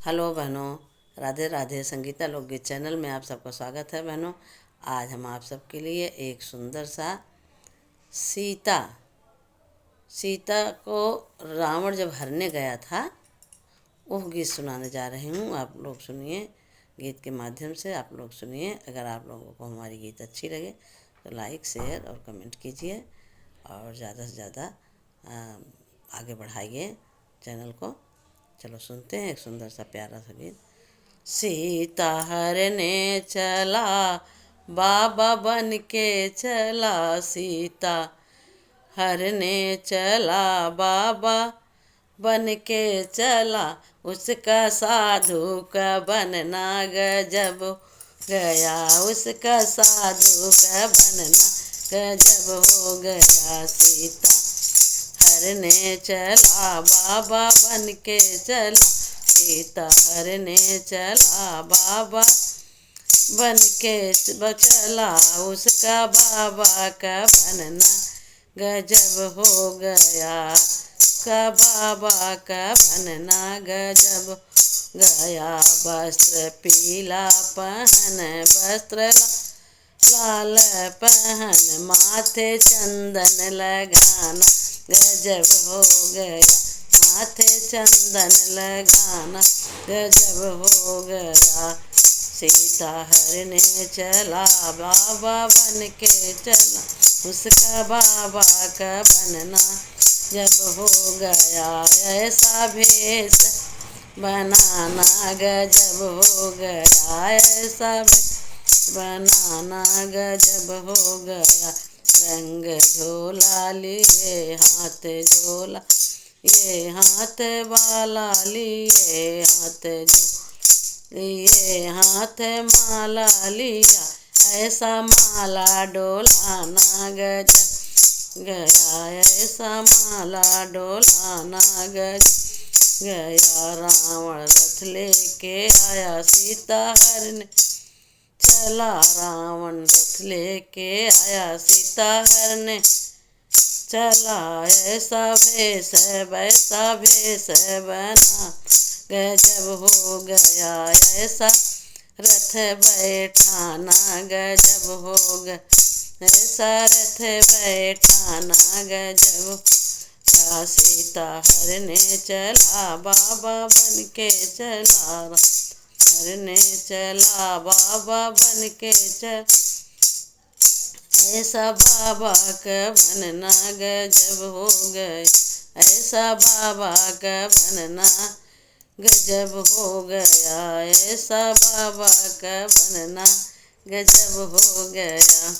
Hello बहनों, राधे राधे। संगीता लोकगीत channel में आप सबका स्वागत है बहनों। आज हम आप सबके लिए एक सुंदर सा सीता सीता को रावण जब हरने गया था वो गीत सुनाने जा रही हूँ। आप लोग सुनिए, गीत के माध्यम से आप लोग सुनिए। अगर आप लोगों को हमारी गीत अच्छी लगे तो लाइक, शेयर और कमेंट कीजिए और ज़्यादा से ज़्यादा आगे बढ़ाइए चैनल को। चलो सुनते हैं एक सुंदर सा प्यारा सा गीत। सीता हरने चला, बाबा बन के चला। सीता हरने चला, बाबा बन के चला। उसका साधु का बनना गजब गया। उसका साधु का बनना गजब हो गया। सीता हरने चला, बाबा बन के चला। सीता हरने चला, बाबा बन के चला। उसका बाबा का बनना गजब हो गया। का बाबा का बनना गजब गया। वस्त्र पीला पहन, वस्त्र लाल पहन, माथे चंदन लगाना गजब हो गया। माथे चंदन लगाना गजब हो गया। सीता हरने चला, बाबा बन के चला। उसका बाबा का बनना जब हो गया। ऐसा भेष बनाना गजब हो गया। ऐसा बनाना गजब हो गया। रंग झोला लिए, हाथ झोला ये हाथ वाला लिए, हाथ लिए हाथ माला लिया। ऐसा माला डोलाना गजब गया। ऐसा माला डोलाना गजब गया। रावण रथ लेके आया, सीता हरने चला। रावण रथ लेके आया, सीता हरने चला। ऐसा भेष वैसा भेष बना गजब हो गया। ऐसा रथ बैठाना गजब हो गया। ऐसा रथ बैठाना गजब गया। सीता हरने चला, बाबा बन के चला। हरने चला, बाबा बन के चला। ऐसा बाबा का बनना गजब हो गया। ऐसा बाबा का बनना गजब हो गया। ऐसा बाबा का बनना गजब हो गया।